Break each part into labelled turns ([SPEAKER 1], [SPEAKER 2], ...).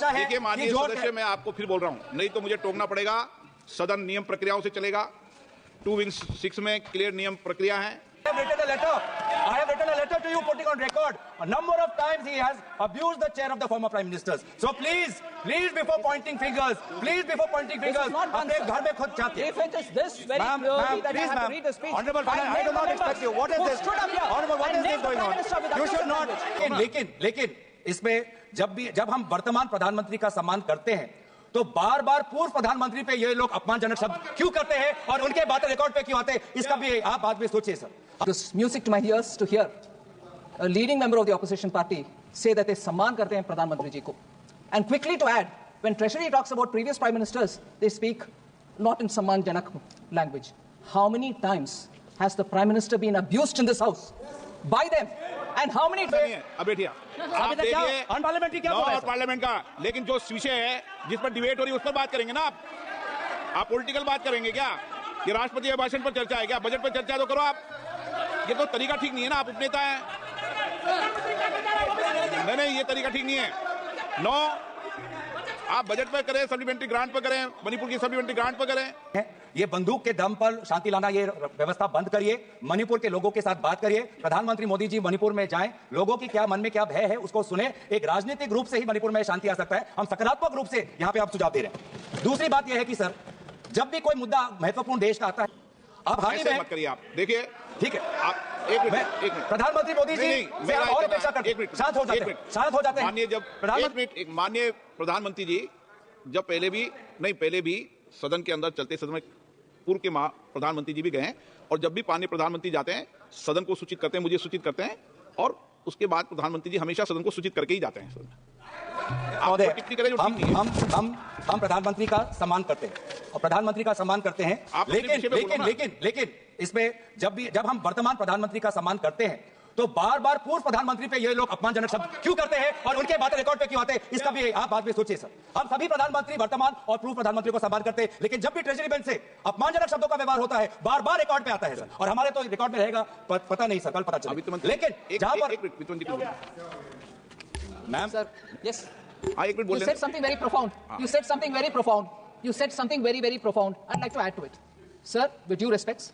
[SPEAKER 1] चर्चा है।
[SPEAKER 2] देखिए माननीय सदस्य, मैं आपको फिर बोल रहा हूं, नहीं तो मुझे टोकना पड़ेगा। सदन नियम प्रक्रियाओं से चलेगा। 2-6 में क्लियर नियम प्रक्रिया है।
[SPEAKER 1] I have written a letter to you putting on record a number of times he has abused the chair of the former prime ministers. So please before pointing fingers, अपने घर में खुद जाके.
[SPEAKER 3] If it is this very clearly that I have to read the speech.
[SPEAKER 1] Honorable, I do not expect you. What is this? Honorable, what is this going on? You should not. लेकिन इसमें जब हम वर्तमान प्रधानमंत्री का सम्मान करते हैं तो बार बार पूर्व प्रधानमंत्री पे ये लोग अपमानजनक शब्द क्यों करते हैं और उनके बातें रिकॉर्ड पे क्यों आते हैं, इसका भी आप बाद में सोचिए sir.
[SPEAKER 3] It was music to my ears to hear a leading member of the opposition party say that they सम्मान करते हैं प्रधानमंत्री जी को. And quickly to add, when Treasury talks about previous prime ministers, they speak not in सम्मानजनक language. How many times has the prime minister been abused in this house by them? And how many times?
[SPEAKER 2] अब बैठिए आप देखिए
[SPEAKER 1] unparliamentary क्या बोल रहे हैं
[SPEAKER 2] parliament का, लेकिन जो विषय है जिस पर डिबेट हो रही है उस पर बात करेंगे ना. आप पॉलिटिकल बात करेंगे क्या? ये राष्ट्रपति अभिभाषण पर चर्चा है क्या? बजट पर चर्चा तो करो आप. ये तो तरीका ठीक नहीं है ना. आप उपनेता हैं. नहीं, ये तरीका ठीक नहीं है. नो, आप बजट पर करें, सप्लीमेंट्री ग्रांट पर करें, मणिपुर की सप्लीमेंट्री ग्रांट पर करें.
[SPEAKER 1] ये बंदूक के दम पर शांति लाना, ये व्यवस्था बंद करिए. मणिपुर के लोगों के साथ बात करिए. प्रधानमंत्री मोदी जी मणिपुर में जाएं, लोगों की क्या मन में क्या भय है उसको सुने. एक राजनीतिक रूप से ही मणिपुर में शांति आ सकता है. हम सकारात्मक रूप से यहां पे आप सुझाव दे रहे हैं. दूसरी बात यह है कि सर, जब भी कोई मुद्दा महत्वपूर्ण देश का आता है, आप हाल ही में मत करिए. आप देखिए, ठीक है, आप एक मिनट प्रधानमंत्री मोदी जी से और अपेक्षा करते हैं. शांत हो जाते हैं.
[SPEAKER 2] माननीय माननीय प्रधानमंत्री जी जब पहले भी सदन के अंदर चलते सदन में पूर्व के प्रधानमंत्री जी भी गए हैं, और जब भी माननीय प्रधानमंत्री जाते हैं सदन को सूचित करते हैं, मुझे सूचित करते हैं, और उसके बाद प्रधानमंत्री जी हमेशा सदन को सूचित करके ही जाते हैं.
[SPEAKER 1] हम प्रधानमंत्री का सम्मान करते हैं और प्रधानमंत्री का सम्मान करते हैं. लेकिन इसमें जब हम वर्तमान प्रधानमंत्री का सम्मान करते हैं तो बार बार पूर्व प्रधानमंत्री पे ये लोग अपमानजनक शब्द क्यों करते हैं और उनके बातें रिकॉर्ड पे क्यों आते हैं, इसका भी आप बाद में सोचिए सर. हम सभी प्रधानमंत्री वर्तमान और पूर्व प्रधानमंत्री को सम्मान करते हैं, लेकिन जब भी ट्रेजरी बेंच से अपमानजनक शब्दों का व्यवहार होता है बार बार रिकॉर्ड पे आता है सर. और हमारे तो रिकॉर्ड में रहेगा, पता नहीं सर, कल पता चलेगा. लेकिन जहां पर ma'am sir, yes,
[SPEAKER 3] you said something very profound. You said something very profound. You said something very, very profound. I'd like to add to it. Sir, with due respects,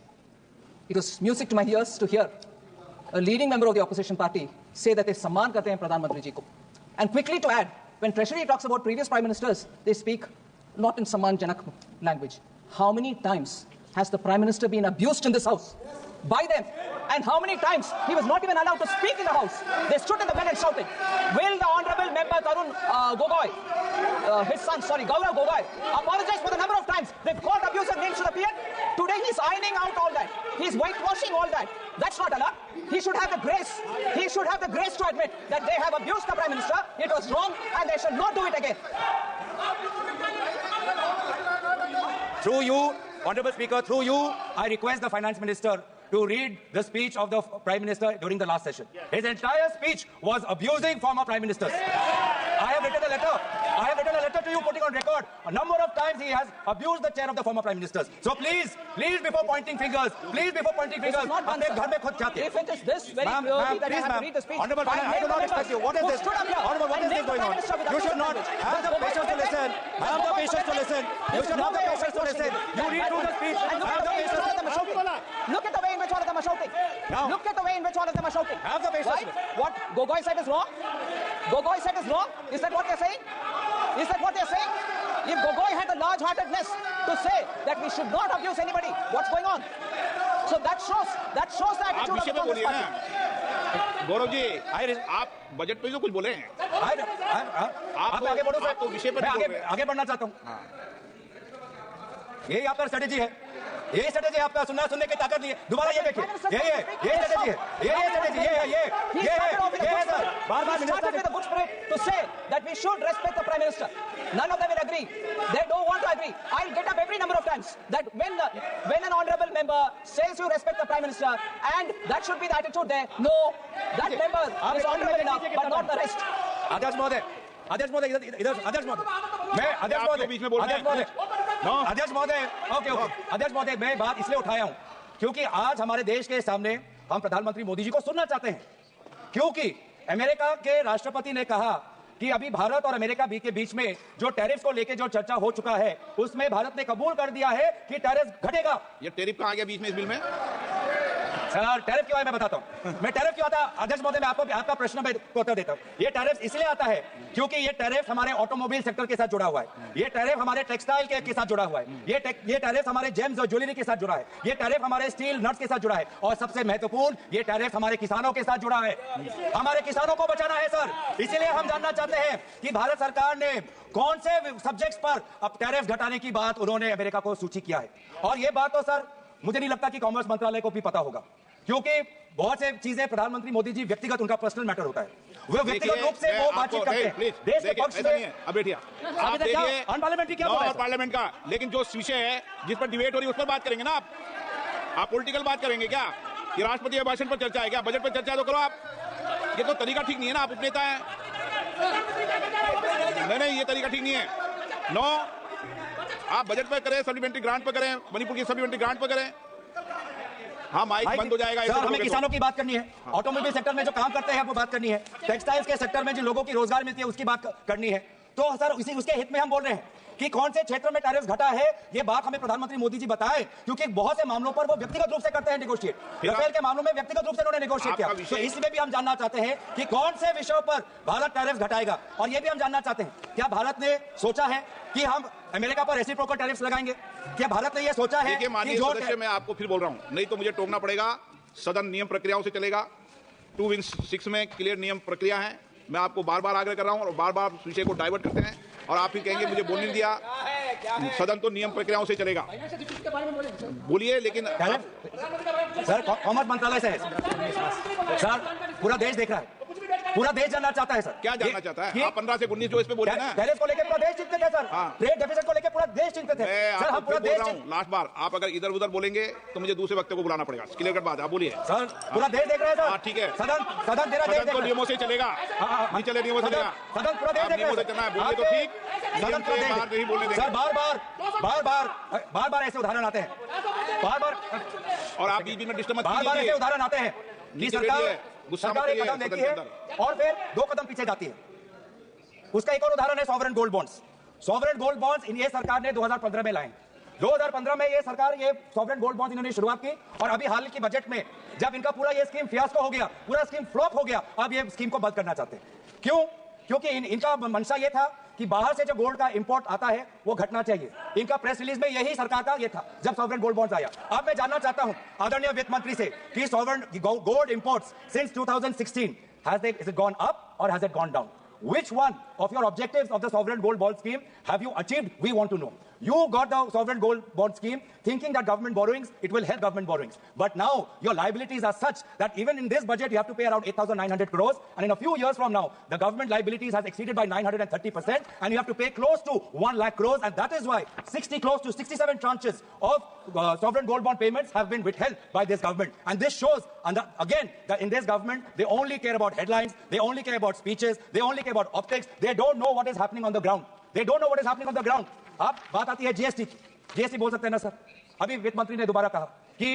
[SPEAKER 3] it was music to my ears to hear a leading member of the opposition party say that they सम्मान करते हैं प्रधानमंत्री जी को. And quickly to add, when Treasury talks about previous prime ministers, they speak not in सम्मानजनक language. How many times has the prime minister been abused in this house by them? And how many times he was not even allowed to speak in the house? They stood in the bed and shouted. Will the honorable member Tarun Gogoi, his son, Gaurav Gogoi, apologize for the number of times they've called abusive names to the PM? Today he's ironing out all that. He's whitewashing all that. That's not allowed. He should have the grace. He should have the grace to admit that they have abused the prime minister. It was wrong, and they should not do it again.
[SPEAKER 1] Through you, Honorable Speaker, through you, I request the Finance Minister to read the speech of the Prime Minister during the last session. His entire speech was abusing former Prime Ministers. I have written a letter to you putting on record a number of times he has abused the chair of the former Prime Ministers. So please before pointing fingers, अपने घर में खुद जाके.
[SPEAKER 3] If it is this very clearly that I have to read the speech.
[SPEAKER 1] Honorable, I do not expect you. What is this? Honorable, what is this going on? You should not have the patience to listen. You should have the patience to listen. You read through the speech. Have the patience to listen.
[SPEAKER 3] Look at the way in which all of them are shouting.
[SPEAKER 1] Now,
[SPEAKER 3] look at the way in which all of them are shouting.
[SPEAKER 1] Have the patience.
[SPEAKER 3] Right? What Gogoi said is wrong? Gogoi said is wrong? Is that what they're saying? Is that what they're saying? If Gogoi had the large-heartedness to say that we should not abuse anybody, what's going on? So that shows the attitude of the Congress party.
[SPEAKER 2] Gaurav ji, आप budget पे जो कुछ बोले हैं,
[SPEAKER 1] आप आगे बढ़ो sir.
[SPEAKER 2] तो विषय पर
[SPEAKER 1] आगे बढ़ना चाहता हूँ. यही आपका स्ट्रेटेजी है. यही स्ट्रेटेजी आपका सुनने की ताकत नहीं है. दोबारा ये देखिए, ये स्ट्रेटेजी है. ये सर. बार-बार minister
[SPEAKER 3] with a good spirit to say that we should respect the Prime Minister. None of them will agree. They don't want to agree. I'll get up every number of times that when an honorable member says you respect the Prime Minister, and that should be the attitude there. No, that member is honorable enough, but not the rest.
[SPEAKER 1] अध्यक्ष महोदय, इधर अध्यक्ष महोदय, मैं बात इसलिए उठाया हूं क्योंकि आज हमारे देश के सामने हम प्रधानमंत्री मोदी जी को सुनना चाहते हैं, क्योंकि अमेरिका के राष्ट्रपति ने कहा कि अभी भारत और अमेरिका के बीच में जो टैरिफ को लेकर जो चर्चा हो चुका है उसमें भारत ने कबूल कर दिया है कि टैरिफ घटेगा।
[SPEAKER 2] ये टैरिफ कहां आ गया बीच में इस बिल में?
[SPEAKER 1] सर टैरिफ क्यों आया मैं बताता हूं। मैं टैरिफ क्यों आता, अध्यक्ष महोदय मैं आपका प्रश्न में उत्तर देता हूं। ये टैरिफ इसलिए आता है क्योंकि ये टैरिफ हमारे ऑटोमोबाइल सेक्टर के साथ जुड़ा हुआ है, ये टैरिफ हमारे टेक्सटाइल के साथ जुड़ा हुआ है, ये टैरिफ हमारे जेम्स और ज्वेलरी के साथ जुड़ा है, ये टैरिफ हमारे स्टील नट्स के साथ जुड़ा है, और सबसे महत्वपूर्ण ये टैरिफ हमारे किसानों के साथ जुड़ा है। हमारे किसानों को बचाना है सर, इसीलिए हम जानना चाहते हैं कि भारत सरकार ने कौन से सब्जेक्ट्स पर अब टैरिफ घटाने की बात उन्होंने अमेरिका को सूचित किया है। और ये बात तो सर मुझे नहीं लगता कि कॉमर्स मंत्रालय को भी पता होगा, क्योंकि बहुत से चीजें प्रधानमंत्री मोदी जी व्यक्तिगत उनका पर्सनल मैटर होता है, वो व्यक्तिगत रूप से वो बातचीत करते हैं देश के पक्ष में।
[SPEAKER 2] अब बैठिए, आप देखिए
[SPEAKER 1] अनपार्लियामेंट्री क्या बोला है
[SPEAKER 2] पार्लियामेंट का, लेकिन जो विषय है जिस पर डिबेट हो रही है उस पर बात करेंगे ना आप पॉलिटिकल बात करेंगे क्या? ये राष्ट्रपति अभिभाषण पर चर्चा है क्या? बजट पर चर्चा तो करो आप। ये तो तरीका ठीक नहीं है ना, आप उपनेता हैं। नहीं ये तरीका ठीक नहीं है। नो, आप बजट पर करें, सप्लीमेंट्री ग्रांट पर करें, मणिपुर की सप्लीमेंट्री ग्रांट पर करें। हाँ माइक बंद हो जाएगा।
[SPEAKER 1] सर हमें किसानों की बात करनी है, ऑटोमोबाइल सेक्टर में जो काम करते हैं वो बात करनी है, टेक्सटाइल्स के सेक्टर में जिन लोगों की रोजगार मिलती है उसकी बात करनी है। तो सर उसके हित में हम बोल रहे हैं कि कौन से क्षेत्र में टैरिफ घटा है, ये बात हमें प्रधानमंत्री मोदी जी बताएं, क्योंकि बहुत से मामलों पर वो व्यक्तिगत रूप से करते हैं नेगोशिएट। राफेल के मामलों में व्यक्तिगत रूप से उन्होंने नेगोशिएट किया, तो इसमें भी हम जानना चाहते हैं कि कौन से विषयों पर भारत टैरिफ घटाएगा। और ये भी हम जानना चाहते हैं क्या भारत ने सोचा है कि हम अमेरिका पर रेसिप्रोकल टैरिफ्स लगाएंगे? क्या भारत ने यह सोचा है कि
[SPEAKER 2] माननीय सदस्य, मैं आपको फिर बोल रहा हूं, नहीं तो मुझे टोकना पड़ेगा। सदन नियम प्रक्रियाओं से चलेगा, 2-6 में क्लियर नियम प्रक्रिया है। मैं आपको बार बार आग्रह कर रहा हूं और बार बार विषय को डाइवर्ट करते हैं और आप फिर कहेंगे मुझे बोलने नहीं दिया। सदन तो नियम प्रक्रियाओं से चलेगा, बोलिए। लेकिन
[SPEAKER 1] सर कॉमर्स मंत्रालय से है सर, पूरा देश देख रहा है, पूरा देश जानना चाहता है सर।
[SPEAKER 2] क्या जानना चाहता है? आप 15 से 19 जो इस पे बोले ना,
[SPEAKER 1] टैरिफ को लेकर पूरा देश चिंतित है सर। ट्रेड डेफिसिट को लेकर पूरा देश चिंतित है सर। हम पूरा देश
[SPEAKER 2] लास्ट बार आप अगर इधर उधर बोलेंगे तो मुझे दूसरे वक्त को बुलाना पड़ेगा। क्लियर कट बात, आप बोलिए
[SPEAKER 1] सर। पूरा देश देख रहा है सर।
[SPEAKER 2] ठीक है,
[SPEAKER 1] सदन तेरा देश
[SPEAKER 2] तो नियमों से चलेगा, नहीं चले नियमों से चलेगा।
[SPEAKER 1] सदन पूरा देश देख रहा है,
[SPEAKER 2] बोलिए तो ठीक,
[SPEAKER 1] सदन पूरा देश
[SPEAKER 2] नहीं बोलने देंगे
[SPEAKER 1] सर। बार बार ऐसे उदाहरण आते हैं, बार बार,
[SPEAKER 2] और आप बीच में डिस्टर्ब मत
[SPEAKER 1] कीजिए। बार ऐसे उदाहरण आते हैं कि सरकार एक कदम लेती है और फिर 2 कदम पीछे जाती है। उसका एक और उदाहरण है sovereign gold bonds. Sovereign gold bonds ये सरकार ने 2015 में लाए। 2015 में ये सरकार ये सॉवरेन गोल्ड बॉन्ड्स इन्होंने शुरुआत की, और अभी हाल के बजट में जब इनका पूरा ये स्कीम फियास्को हो गया, पूरा स्कीम फ्लॉप हो गया, अब ये स्कीम को बंद करना चाहते हैं। क्यों? क्योंकि इनका मंशा ये था कि बाहर से जो गोल्ड का इंपोर्ट आता है वो घटना चाहिए। इनका प्रेस रिलीज में यही सरकार का ये था जब सॉवरेन गोल्ड बॉन्ड्स आया। अब मैं जानना चाहता हूं आदरणीय वित्त मंत्री से कि sovereign gold imports since 2016 has it gone up or has it gone down? Which one of your objectives of the sovereign gold bond scheme have you achieved? We want to know. You got the sovereign gold bond scheme thinking that government borrowings, it will help government borrowings. But now your liabilities are such that even in this budget you have to pay around 8,900 crores, and in a few years from now the government liabilities has exceeded by 930%, and you have to pay close to 1 lakh crores, and that is why close to 67 tranches of sovereign gold bond payments have been withheld by this government. And this shows, again, that in this government they only care about headlines, they only care about speeches, they only care about optics, they don't know what is happening on the ground. They don't know what is happening on the ground. अब बात आती है GST की। GST बोल सकते हैं ना sir? अभी वित्त मंत्री ने दोबारा कहा कि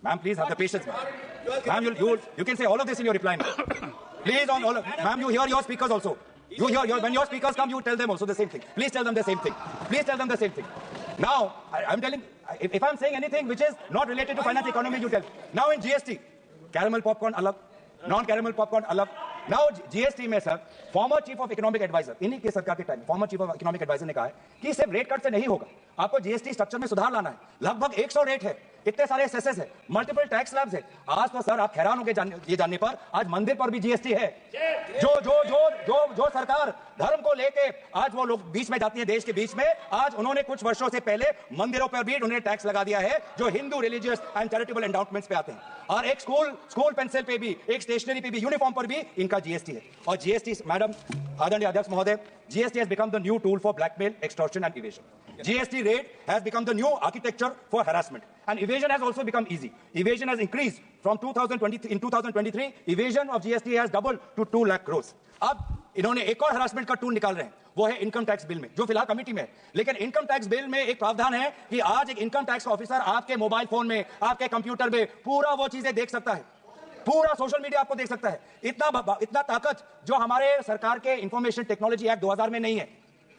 [SPEAKER 1] ma'am please have the patience ma'am, you can say all of this in your reply ma'am. Please on all of, ma'am, you hear your speakers also. You hear when your speakers come, you tell them also the same thing. Please tell them the same thing. Please tell them the same thing. Now I'm telling, if I'm saying anything which is not related to finance economy, you tell. Now in GST, caramel popcorn alag, non-caramel popcorn alag. Now GST में sir former chief of economic adviser, इन्हीं के सरकार के time former chief of economic adviser ने कहा है कि सिर्फ रेट कट से नहीं होगा, आपको जीएसटी स्ट्रक्चर में सुधार लाना है। लगभग 100 रेट है, इतने सारे सेसेस है, मल्टीपल टैक्स स्लैब्स है। आज तो सर आप हैरान होंगे ये जानने पर, आज मंदिर पर भी जीएसटी है। जो सरकार धर्म को लेके आज वो लोग बीच में जाती है, देश के बीच में, आज उन्होंने कुछ वर्षों से पहले मंदिरों पर भी उन्होंने टैक्स लगा दिया है जो हिंदू रिलीजियस एंड चैरिटेबल एंडाउटमेंट्स पे आते हैं। और एक स्कूल पेंसिल पे भी, एक स्टेशनरी पे भी, यूनिफॉर्म पर भी इनका जीएसटी है। और जीएसटी, मैडम आदरणीय अध्यक्ष महोदय, GST has become the new tool for blackmail, extortion and evasion. GST rate has become the new architecture for harassment, and evasion has also become easy. Evasion has increased from 2020 in 2023. Evasion of GST has doubled to 2 lakh crores. अब इन्होंने एक और harassment का tool निकाल रहे हैं, वो है इनकम टैक्स बिल में, जो फिलहाल कमेटी में है। लेकिन इनकम टैक्स बिल में एक प्रावधान है कि आज एक इनकम टैक्स ऑफिसर आपके मोबाइल फोन में, आपके कंप्यूटर में पूरा वो चीजें देख सकता है। पूरा सोशल मीडिया आपको देख सकता है। इतना ताकत जो हमारे सरकार के इंफॉर्मेशन टेक्नोलॉजी एक्ट 2000 में नहीं है,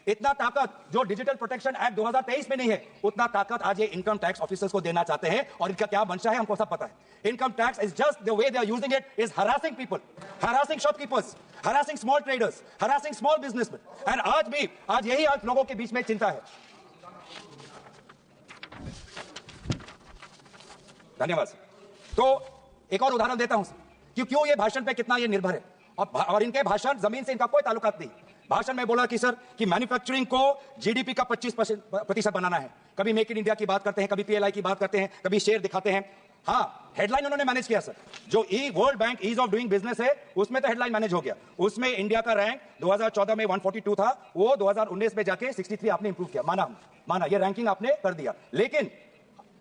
[SPEAKER 1] इतना ताकत जो डिजिटल प्रोटेक्शन एक्ट 2023 में नहीं है, उतना ताकत आज ये इनकम टैक्स ऑफिसर्स को देना चाहते हैं। और इनका क्या मंशा है हमको सब पता है। Income tax is just the way they are using it is harassing people, harassing shopkeepers, harassing small traders, harassing small businessman. And आज यही आज लोगों के बीच में चिंता है। धन्यवाद सर। तो एक और उदाहरण देता हूं कि क्यों ये भाषण पे कितना ये निर्भर है। और इनके भाषण जमीन से इनका कोई ताल्लुकात नहीं। भाषण में बोला कि सर कि मैन्युफैक्चरिंग को जीडीपी का 25% बनाना है। कभी मेक इन इंडिया की बात करते हैं, कभी पीएलआई की बात करते हैं, कभी शेयर दिखाते हैं। हाँ, हेडलाइन उन्होंने मैनेज किया सर। जो World Bank ease of doing business है, उसमें तो हेडलाइन मैनेज हो गया। उसमें इंडिया का रैंक 2014 में 142 था, वो 2019 में जाके 63 आपने इंप्रूव किया। माना ये रैंकिंग आपने कर दिया। लेकिन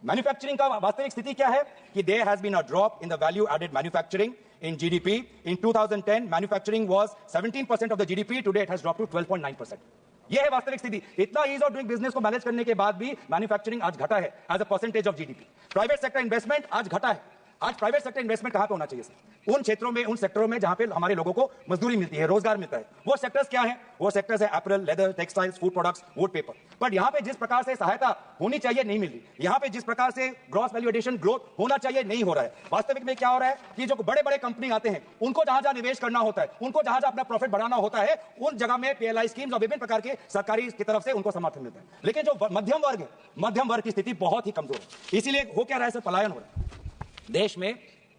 [SPEAKER 1] मैन्युफैक्चरिंग का वास्तविक स्थिति क्या है कि there has been a drop in the value added manufacturing in GDP. In 2010, manufacturing was 17% of the GDP. Today, it has dropped to 12.9%. यह है वास्तविक स्थिति। इतना ईज ऑफ डूइंग बिजनेस को मैनेज करने के बाद भी मैन्युफैक्चरिंग आज घटा है as a percentage of GDP. Private sector investment आज घटा है। आज प्राइवेट सेक्टर इन्वेस्टमेंट कहां पे होना चाहिए सर? उन क्षेत्रों में, उन सेक्टरों में जहां पे हमारे लोगों को मजदूरी मिलती है, रोजगार मिलता है। वो सेक्टर्स क्या है? वो सेक्टर्स है apparel, leather, textiles, food products, would paper. But यहां पे जिस प्रकार से सहायता होनी चाहिए नहीं मिल रही। यहां पे जिस प्रकार से ग्रॉस वैल्यू एडिशन ग्रोथ होना चाहिए नहीं हो रहा है। वास्तविक में क्या हो रहा है कि जो बड़े बड़े कंपनी आते हैं, उनको जहां जहां निवेश करना होता है, उनको जहां जहां अपना प्रॉफिट बढ़ाना होता है, उन जगह में पीएलआई स्कीम्स और विभिन्न प्रकार के सरकारी की तरफ से उनको समर्थन मिलता है। लेकिन जो मध्यम वर्ग है, मध्यम वर्ग की स्थिति बहुत ही कमजोर है। इसीलिए हो क्या रहा है सर? पलायन हो रहा है देश में।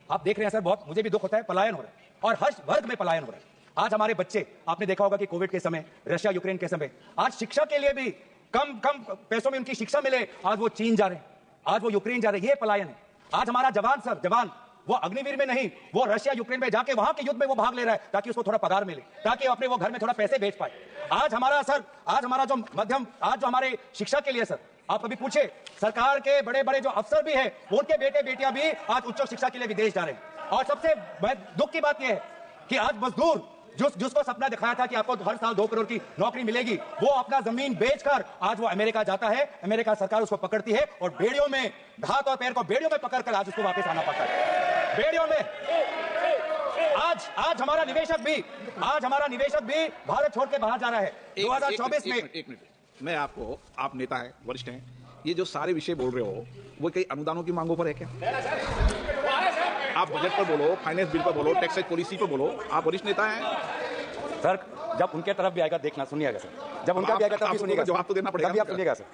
[SPEAKER 1] आप देख रहे हैं सर, बहुत मुझे भी दुख होता है, पलायन हो रहा है और हर वर्ग में पलायन हो रहा है। आज हमारे बच्चे, आपने देखा होगा कि कोविड के समय, रशिया यूक्रेन के समय, आज शिक्षा के लिए भी कम पैसों में उनकी शिक्षा मिले, आज वो चीन जा रहे हैं, आज वो यूक्रेन जा रहे हैं। ये पलायन है। आज हमारा जवान वो अग्निवीर में नहीं, वो रशिया यूक्रेन में जाके वहां के युद्ध में वो भाग ले रहा है ताकि उसको थोड़ा पगार मिले, ताकि अपने वो घर में थोड़ा पैसे बेच पाए। आज हमारा जो मध्यम, आज जो हमारे शिक्षा के लिए सर, आप कभी पूछे सरकार के बड़े बड़े जो अफसर भी हैं, उनके बेटे बेटियां भी आज उच्च शिक्षा के लिए विदेश जा रहे हैं। और सबसे दुख की बात यह है कि आज मजदूर जिसको सपना दिखाया था कि आपको हर साल 2 करोड़ की नौकरी मिलेगी, वो अपना जमीन बेचकर आज वो अमेरिका जाता है। अमेरिका सरकार उसको पकड़ती है और बेड़ियों में, हाथ और पैर को बेड़ियों में पकड़कर आज उसको वापस आना पड़ता है। बेड़ियों में। आज हमारा निवेशक भी भारत छोड़ के बाहर जा रहा है। 2024 में।
[SPEAKER 2] एक मिनट, मैं आपको, आप नेता है, वरिष्ठ हैं, ये जो सारे विषय बोल रहे हो वो कई अनुदानों की मांगों पर है क्या? आप बजट पर बोलो, फाइनेंस बिल पर बोलो, टैक्स पॉलिसी पर बोलो, आप वरिष्ठ नेता हैं
[SPEAKER 1] सर। जब उनके तरफ भी आएगा देखना, सुनिएगा सर, जब उनका भी आएगा तब भी सुनिएगा,
[SPEAKER 2] जवाब तो देना पड़ेगा,
[SPEAKER 1] तभी आप सुनिएगा सर।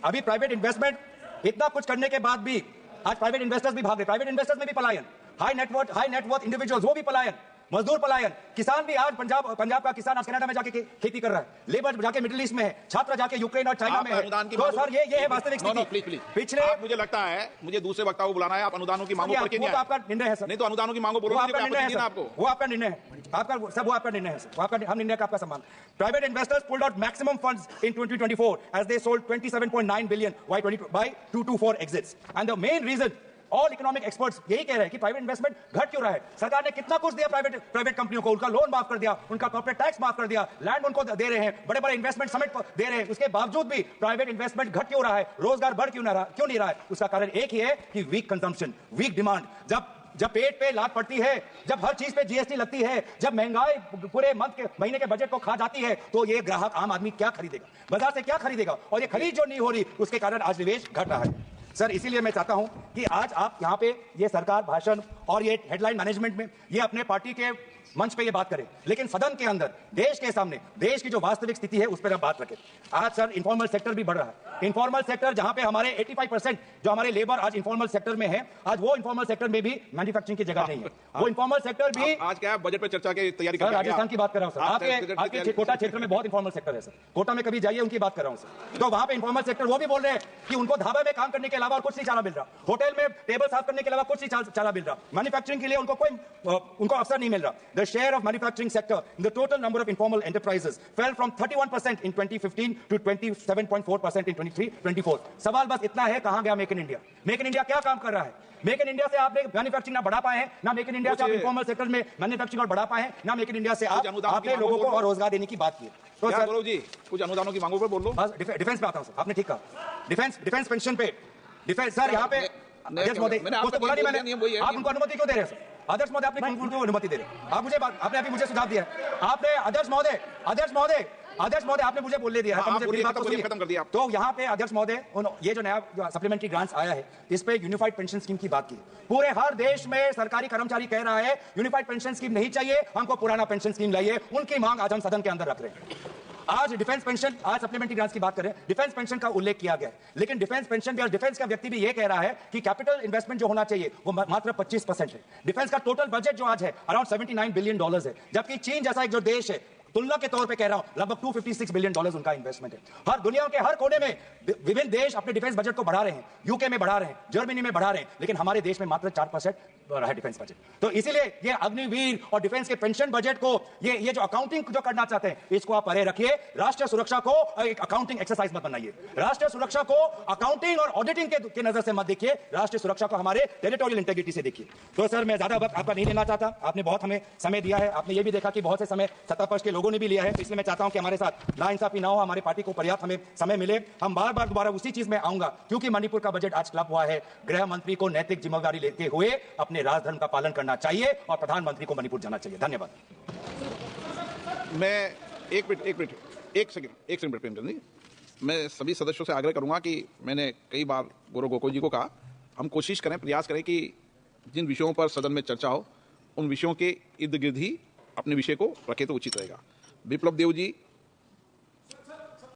[SPEAKER 1] अभी प्राइवेट इन्वेस्टमेंट इतना कुछ करने के बाद भी आज प्राइवेट इन्वेस्टर्स भी भाग रहे। प्राइवेट इन्वेस्टर्स में भी पलायन, हाई नेटवर्थ इंडिविजुअल्स वो भी पलायन, मजदूर पलायन, किसान भी आज पंजाब का किसान आज कनाडा में जाके खेती कर रहा है, लेबर जाके मिडिल ईस्ट में है, छात्र जाके यूक्रेन और चाइना में है। तो सर ये है वास्तविक स्थिति।
[SPEAKER 2] पिछले मुझे लगता है, मुझे दूसरे वक्ता को बुलाना है, आप अनुदानों की मांगों पर क्यों नहीं आए?
[SPEAKER 1] आपका निर्णय है सर।
[SPEAKER 2] नहीं तो अनुदानों की मांगों बोलो,
[SPEAKER 1] वो आपका निर्णय है सर।
[SPEAKER 2] आपको
[SPEAKER 1] वो आपका निर्णय है, आपका सब वो आपका निर्णय है सर। हम निर्णय का आपका सम्मान। Private investors pulled out maximum funds in 2024 as they sold 27.9 billion by 224 exits, and the main reason all economic experts यही कह रहे हैं कि प्राइवेट इन्वेस्टमेंट घट क्यों रहा है। सरकार ने कितना कुछ दिया प्राइवेट कंपनियों को, उनका लोन माफ कर दिया, उनका कॉर्पोरेट टैक्स माफ कर दिया, लैंड उनको दे रहे हैं, बड़े बड़े इन्वेस्टमेंट समिट दे रहे हैं। उसके बावजूद भी प्राइवेट इन्वेस्टमेंट घट क्यों रहा है, रोजगार बढ़ क्यों नहीं रहा है? उसका कारण एक ही है कि वीक कंजम्पशन, वीक डिमांड। जब पेट पे लात पड़ती है, जब हर चीज पे जीएसटी लगती है, जब महंगाई पूरे महीने के बजट को खा जाती है, तो ये ग्राहक, आम आदमी क्या खरीदेगा, बाजार से क्या खरीदेगा? और ये खरीद जो नहीं हो रही, उसके कारण आज निवेश घट रहा है। सर इसीलिए मैं चाहता हूं कि आज आप यहां पे ये सरकार भाषण और ये हेडलाइन मैनेजमेंट में ये अपने पार्टी के मंच पे ये बात करें, लेकिन सदन के अंदर देश के सामने देश की जो वास्तविक स्थिति है उस पर आप बात रखें। आज सर इनफॉर्मल सेक्टर भी बढ़ रहा है। इनफॉर्मल सेक्टर जहां पे हमारे 85% जो हमारे लेबर आज इनफॉर्मल सेक्टर में है, आज वो इनफॉर्मल सेक्टर में भी मैन्युफैक्चरिंग की जगह नहीं है। वो इनफॉर्मल सेक्टर भी
[SPEAKER 2] आज क्या बजट पे चर्चा की तैयारी कर रहे हैं?
[SPEAKER 1] राजस्थान की बात कर रहा हूं सर। आपके कोटा क्षेत्र में बहुत इनफॉर्मल सेक्टर है सर। कोटा में कभी जाइए, उनकी बात कर रहा हूं सर। तो वहां पे इनफॉर्मल सेक्टर वो भी बोल रहे हैं कि उनको ढाबे में काम करने के अलावा और कुछ नहीं चारा मिल रहा, होटल में टेबल साफ करने के अलावा कुछ नहीं चारा मिल रहा, मैन्युफैक्चरिंग के लिए उनको अवसर नहीं मिल रहा। The share of manufacturing sector in the total number of informal enterprises fell from 31% in 2015 to 27.4% in 23-24. सवाल बस इतना है, कहां गया make in India? Make in India क्या काम कर रहा है? मेक इन इंडिया से आपने मैन्युफैक्चरिंग ना बढ़ा पाए हैं, ना मेक इन इंडिया से आप इनफॉर्मल सेक्टर में मैन्युफैक्चरिंग और बढ़ा पाए हैं, ना मेक इन इंडिया से आपने लोगों को और रोजगार देने की बात की।
[SPEAKER 2] तो सर गौरव जी कुछ अनुदानों की मांगों पर बोल लो।
[SPEAKER 1] डिफेंस पे आता हूं सर। आपने ठीक कहा, डिफेंस पेंशन पे, डिफेंस सर यहाँ पे अध्यक्ष महोदय,
[SPEAKER 2] मैंने
[SPEAKER 1] कुछ तो बोला नहीं मैंने,
[SPEAKER 2] नियम वही है,
[SPEAKER 1] आप उनको अनुमति क्यों दे रहे हैं? अध्यक्ष महोदय, आपने क्यों अनुमति दे रहे हैं? आप मुझे आपने अभी मुझे सुझाव दिया है, आपने अध्यक्ष महोदय आपने मुझे बोलने दिया है, तो मुझे मेरी बात को सुनिए।
[SPEAKER 2] खत्म कर दिया।
[SPEAKER 1] तो यहाँ पे अध्यक्ष महोदय, ये जो नया सप्लीमेंट्री ग्रांट्स आया है, इस पे यूनिफाइड पेंशन स्कीम की बात की। पूरे हर देश में सरकारी कर्मचारी कह रहा है यूनिफाइड पेंशन स्कीम नहीं चाहिए, हमको पुराना पेंशन स्कीम लाइए। उनकी मांग आज हम सदन के अंदर रख रहे हैं। आज डिफेंस पेंशन, आज सप्लीमेंट्री ग्रांट्स की बात करें, डिफेंस पेंशन का उल्लेख किया गया है, लेकिन डिफेंस पेंशन भी, और डिफेंस का व्यक्ति भी ये कह रहा है कि कैपिटल इन्वेस्टमेंट जो होना चाहिए वो मात्र 25% है। डिफेंस का टोटल बजट जो आज है अराउंड $79 बिलियन है, जबकि चीन जैसा एक जो देश है, तुलना के तौर पे कह रहा हूं, लगभग $256 बिलियन उनका इन्वेस्टमेंट है। हर दुनिया के हर कोने में विभिन्न देश अपने डिफेंस बजट को बढ़ा रहे हैं, यूके में बढ़ा रहे हैं, जर्मनी में बढ़ा रहे हैं, लेकिन हमारे देश में मात्र 4% रहा है डिफेंस बजट। तो इसीलिए ये अग्निवीर और डिफेंस के पेंशन बजट को, ये जो अकाउंटिंग जो करना चाहते हैं, इसको आप परे रखिए। राष्ट्रीय सुरक्षा को एक अकाउंटिंग एक्सरसाइज मत बनाइए। राष्ट्रीय सुरक्षा को अकाउंटिंग और ऑडिटिंग के नजर से मत देखिए, राष्ट्रीय सुरक्षा को हमारे टेरिटोरियल इंटीग्रिटी से देखिए। तो सर, मैं ज्यादा वक्त आपका नहीं लेना चाहता, आपने बहुत हमें समय दिया है, आपने ये भी देखा कि बहुत से समय सत्ता पक्ष के लोगों ने भी लिया है, इसलिए मैं चाहता हूं कि हमारे साथ नाइंसाफी ना हो, हमारे पार्टी को पर्याप्त हमें समय मिले। हम बार बार दोबारा उसी चीज में आऊंगा, क्योंकि मणिपुर का बजट आज क्लब हुआ है। गृह मंत्री को नैतिक जिम्मेदारी लेते हुए अपने राजधर्म का पालन करना चाहिए और प्रधानमंत्री को मणिपुर जाना चाहिए। धन्यवाद।
[SPEAKER 2] मैं एक सेकंड प्रेमचंद जी, मैं सभी सदस्यों से आग्रह करूंगा कि मैंने कई बार गौरव गोगोई जी को कहा, हम कोशिश करें, प्रयास करें कि जिन विषयों पर सदन में चर्चा हो, उन विषयों के इर्द गिर्द ही अपने विषय को रखें तो उचित रहेगा। विप्लव देव जी